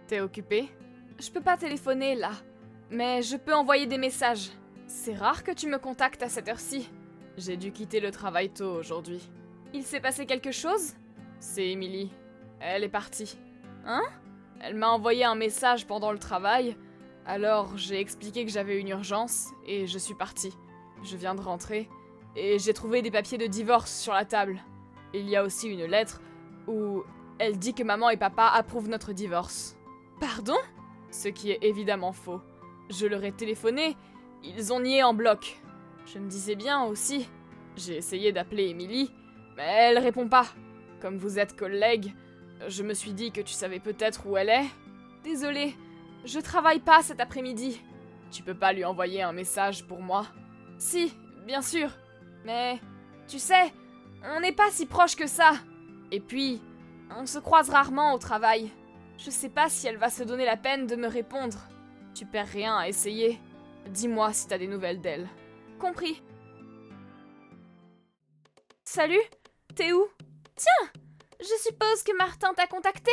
T'es occupé? Je peux pas téléphoner là, mais je peux envoyer des messages. C'est rare que tu me contactes à cette heure-ci. J'ai dû quitter le travail tôt aujourd'hui. Il s'est passé quelque chose? C'est Emily. Elle est partie. Hein? Elle m'a envoyé un message pendant le travail, alors j'ai expliqué que j'avais une urgence et je suis partie. Je viens de rentrer et j'ai trouvé des papiers de divorce sur la table. Il y a aussi une lettre où elle dit que maman et papa approuvent notre divorce. Pardon? Ce qui est évidemment faux. Je leur ai téléphoné, ils ont nié en bloc. Je me disais bien aussi. J'ai essayé d'appeler Emily, mais elle répond pas. Comme vous êtes collègues, je me suis dit que tu savais peut-être où elle est. Désolée, je travaille pas cet après-midi. Tu peux pas lui envoyer un message pour moi? Si, bien sûr. Mais, tu sais, on n'est pas si proches que ça. Et puis, on se croise rarement au travail. Je sais pas si elle va se donner la peine de me répondre. Tu perds rien à essayer. Dis-moi si t'as des nouvelles d'elle. Compris. Salut, t'es où? Tiens, je suppose que Martin t'a contacté?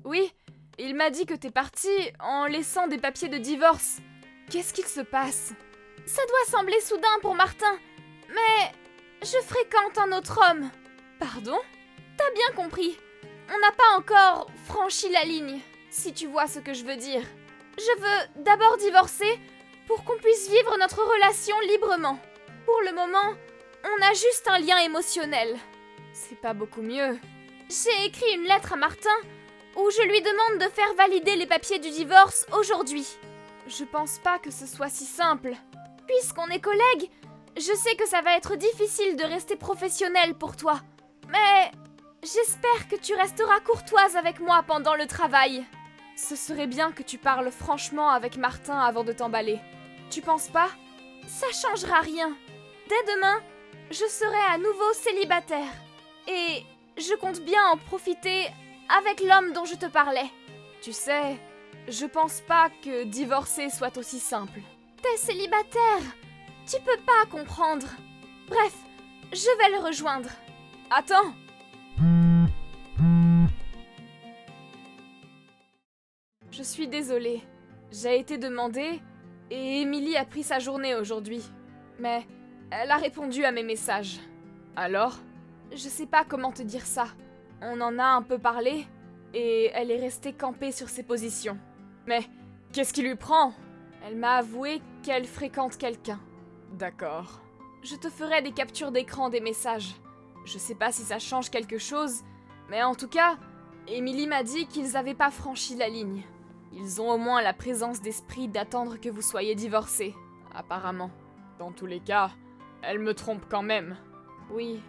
Oui, il m'a dit que t'es partie en laissant des papiers de divorce. Qu'est-ce qu'il se passe? Ça doit sembler soudain pour Martin, mais je fréquente un autre homme. Pardon? T'as bien compris. On n'a pas encore franchi la ligne, si tu vois ce que je veux dire. Je veux d'abord divorcer pour qu'on puisse vivre notre relation librement. Pour le moment, on a juste un lien émotionnel. C'est pas beaucoup mieux. J'ai écrit une lettre à Martin où je lui demande de faire valider les papiers du divorce aujourd'hui. Je pense pas que ce soit si simple. Puisqu'on est collègues, je sais que ça va être difficile de rester professionnel pour toi. Mais j'espère que tu resteras courtoise avec moi pendant le travail. Ce serait bien que tu parles franchement avec Martin avant de t'emballer. Tu penses pas? Ça changera rien. Dès demain, je serai à nouveau célibataire. Et je compte bien en profiter avec l'homme dont je te parlais. Tu sais, je pense pas que divorcer soit aussi simple. T'es célibataire. Tu peux pas comprendre. Bref, je vais le rejoindre. Attends. Je suis désolée. J'ai été demandée et Emily a pris sa journée aujourd'hui. Mais elle a répondu à mes messages. Alors? Je sais pas comment te dire ça. On en a un peu parlé et elle est restée campée sur ses positions. Mais qu'est-ce qui lui prend? Elle m'a avoué qu'elle fréquente quelqu'un. D'accord. Je te ferai des captures d'écran des messages. Je sais pas si ça change quelque chose, mais en tout cas, Emily m'a dit qu'ils avaient pas franchi la ligne. Ils ont au moins la présence d'esprit d'attendre que vous soyez divorcés, apparemment. Dans tous les cas, elle me trompe quand même. Oui,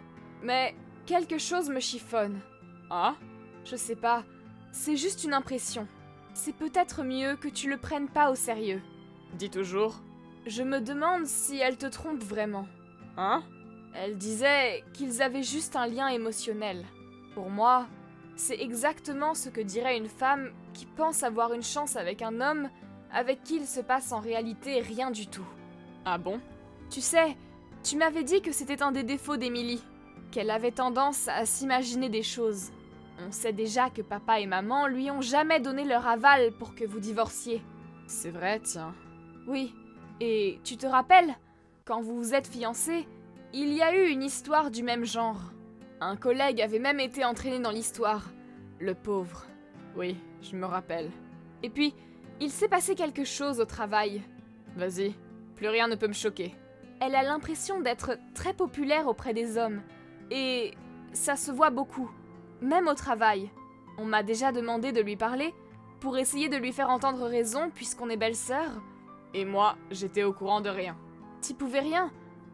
mais quelque chose me chiffonne. Ah? Je sais pas, c'est juste une impression. C'est peut-être mieux que tu le prennes pas au sérieux. Dis toujours. Je me demande si elle te trompe vraiment. Hein? Elle disait qu'ils avaient juste un lien émotionnel. Pour moi, c'est exactement ce que dirait une femme qui pense avoir une chance avec un homme avec qui il se passe en réalité rien du tout. Ah bon? Tu sais, tu m'avais dit que c'était un des défauts d'Emily, qu'elle avait tendance à s'imaginer des choses. On sait déjà que papa et maman lui ont jamais donné leur aval pour que vous divorciez. C'est vrai, tiens. Oui, et tu te rappelles, quand vous vous êtes fiancés, il y a eu une histoire du même genre. Un collègue avait même été entraîné dans l'histoire. Le pauvre. Oui, je me rappelle. Et puis, il s'est passé quelque chose au travail. Vas-y, plus rien ne peut me choquer. Elle a l'impression d'être très populaire auprès des hommes. Et ça se voit beaucoup. Même au travail. On m'a déjà demandé de lui parler pour essayer de lui faire entendre raison puisqu'on est belles-sœurs. Et moi, j'étais au courant de rien. T'y pouvais rien.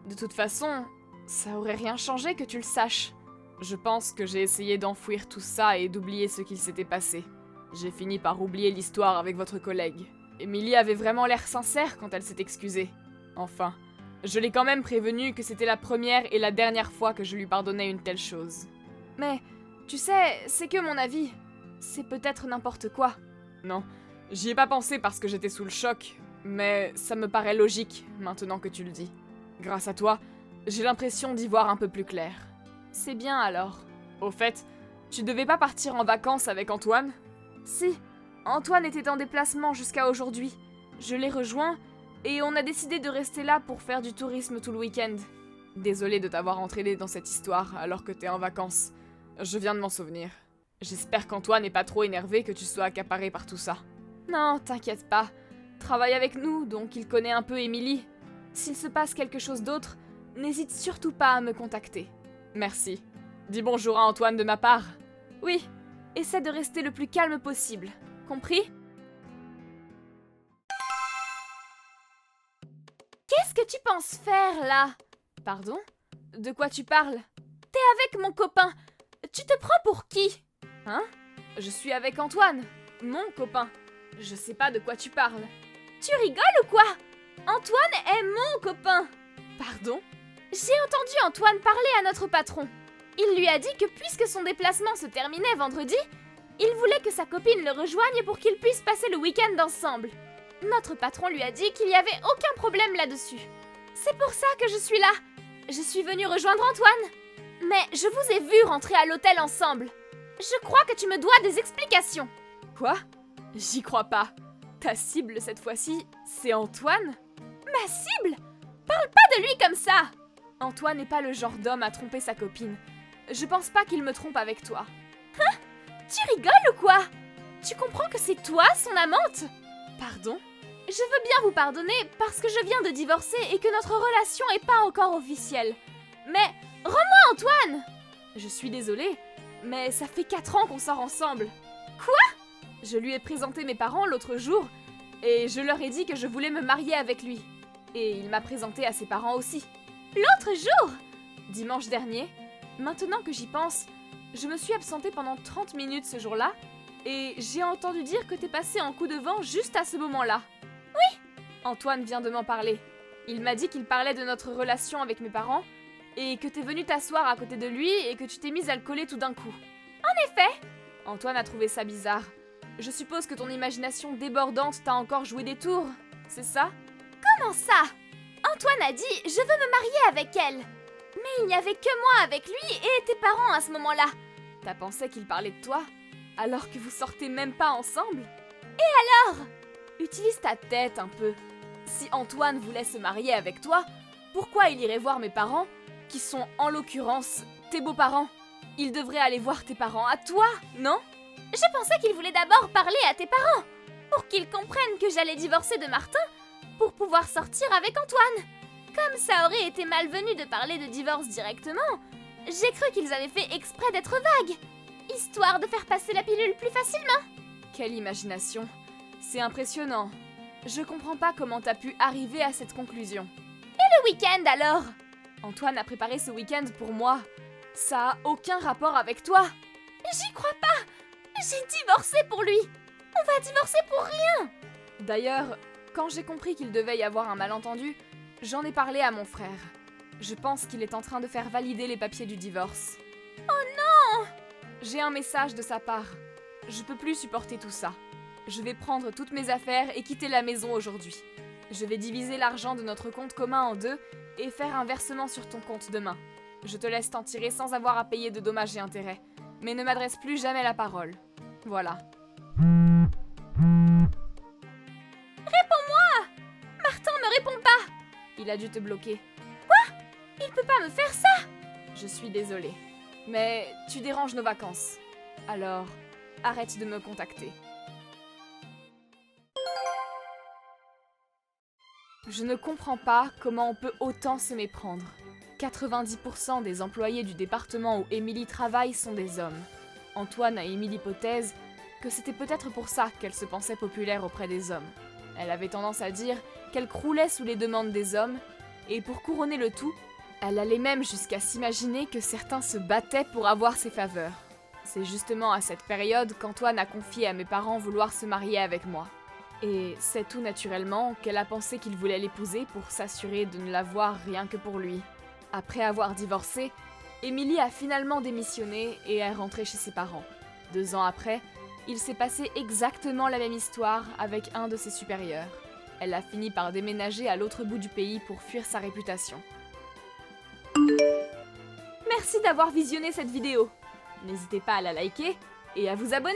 De toute façon, ça aurait rien changé que tu le saches. Je pense que j'ai essayé d'enfouir tout ça et d'oublier ce qu'il s'était passé. J'ai fini par oublier l'histoire avec votre collègue. Emily avait vraiment l'air sincère quand elle s'est excusée. Enfin, je l'ai quand même prévenue que c'était la première et la dernière fois que je lui pardonnais une telle chose. Mais, tu sais, c'est que mon avis. C'est peut-être n'importe quoi. Non, j'y ai pas pensé parce que j'étais sous le choc, mais ça me paraît logique maintenant que tu le dis. Grâce à toi, j'ai l'impression d'y voir un peu plus clair. C'est bien alors. Au fait, tu devais pas partir en vacances avec Antoine? Si, Antoine était en déplacement jusqu'à aujourd'hui. Je l'ai rejoint et on a décidé de rester là pour faire du tourisme tout le week-end. Désolée de t'avoir entraîné dans cette histoire alors que t'es en vacances. Je viens de m'en souvenir. J'espère qu'Antoine n'est pas trop énervé que tu sois accaparé par tout ça. Non, t'inquiète pas. Travaille avec nous, donc il connaît un peu Émilie. S'il se passe quelque chose d'autre, n'hésite surtout pas à me contacter. Merci. Dis bonjour à Antoine de ma part. Oui, essaie de rester le plus calme possible. Compris? Qu'est-ce que tu penses faire, là? Pardon? De quoi tu parles? T'es avec mon copain. Tu te prends pour qui? Hein? Je suis avec Antoine, mon copain. Je sais pas de quoi tu parles. Tu rigoles ou quoi? Antoine est mon copain. Pardon? J'ai entendu Antoine parler à notre patron. Il lui a dit que puisque son déplacement se terminait vendredi, il voulait que sa copine le rejoigne pour qu'ils puissent passer le week-end ensemble. Notre patron lui a dit qu'il n'y avait aucun problème là-dessus. C'est pour ça que je suis là. Je suis venue rejoindre Antoine. Mais je vous ai vu rentrer à l'hôtel ensemble. Je crois que tu me dois des explications. Quoi? J'y crois pas. Ta cible cette fois-ci, c'est Antoine? Ma cible? Parle pas de lui comme ça! Antoine n'est pas le genre d'homme à tromper sa copine. Je pense pas qu'il me trompe avec toi. Hein? Tu rigoles ou quoi? Tu comprends que c'est toi son amante? Pardon? Je veux bien vous pardonner parce que je viens de divorcer et que notre relation est pas encore officielle. Mais rends-moi Antoine! Je suis désolée, mais ça fait 4 ans qu'on sort ensemble. Quoi? Je lui ai présenté mes parents l'autre jour et je leur ai dit que je voulais me marier avec lui. Et il m'a présenté à ses parents aussi. L'autre jour? Dimanche dernier. Maintenant que j'y pense, je me suis absentée pendant 30 minutes ce jour-là et j'ai entendu dire que t'es passé en coup de vent juste à ce moment-là. Oui! Antoine vient de m'en parler. Il m'a dit qu'il parlait de notre relation avec mes parents et que t'es venu t'asseoir à côté de lui et que tu t'es mise à le coller tout d'un coup. En effet! Antoine a trouvé ça bizarre. Je suppose que ton imagination débordante t'a encore joué des tours, c'est ça? Comment ça? Antoine a dit « Je veux me marier avec elle ». Mais il n'y avait que moi avec lui et tes parents à ce moment-là. T'as pensé qu'il parlait de toi, alors que vous sortez même pas ensemble? Et alors? Utilise ta tête un peu. Si Antoine voulait se marier avec toi, pourquoi il irait voir mes parents, qui sont en l'occurrence tes beaux-parents? Il devrait aller voir tes parents à toi, non? Je pensais qu'il voulait d'abord parler à tes parents, pour qu'ils comprennent que j'allais divorcer de Martin, pour pouvoir sortir avec Antoine. Comme ça aurait été malvenu de parler de divorce directement, j'ai cru qu'ils avaient fait exprès d'être vagues, histoire de faire passer la pilule plus facilement. Quelle imagination! C'est impressionnant. Je comprends pas comment t'as pu arriver à cette conclusion. Et le week-end alors? Antoine a préparé ce week-end pour moi. Ça a aucun rapport avec toi. J'y crois pas! J'ai divorcé pour lui! On va divorcer pour rien! D'ailleurs, quand j'ai compris qu'il devait y avoir un malentendu, j'en ai parlé à mon frère. Je pense qu'il est en train de faire valider les papiers du divorce. Oh non! J'ai un message de sa part. Je peux plus supporter tout ça. Je vais prendre toutes mes affaires et quitter la maison aujourd'hui. Je vais diviser l'argent de notre compte commun en 2 et faire un versement sur ton compte demain. Je te laisse t'en tirer sans avoir à payer de dommages et intérêts, mais ne m'adresse plus jamais la parole. Voilà. Réponds-moi! Martin me répond pas! Il a dû te bloquer. Quoi? Il peut pas me faire ça! Je suis désolée. Mais tu déranges nos vacances. Alors, arrête de me contacter. Je ne comprends pas comment on peut autant se méprendre. 90% des employés du département où Émilie travaille sont des hommes. Antoine a émis l'hypothèse que c'était peut-être pour ça qu'elle se pensait populaire auprès des hommes. Elle avait tendance à dire qu'elle croulait sous les demandes des hommes, et pour couronner le tout, elle allait même jusqu'à s'imaginer que certains se battaient pour avoir ses faveurs. C'est justement à cette période qu'Antoine a confié à mes parents vouloir se marier avec moi. Et c'est tout naturellement qu'elle a pensé qu'il voulait l'épouser pour s'assurer de ne la voir rien que pour lui. Après avoir divorcé, Émilie a finalement démissionné et est rentrée chez ses parents. 2 ans après, il s'est passé exactement la même histoire avec un de ses supérieurs. Elle a fini par déménager à l'autre bout du pays pour fuir sa réputation. Merci d'avoir visionné cette vidéo. N'hésitez pas à la liker et à vous abonner.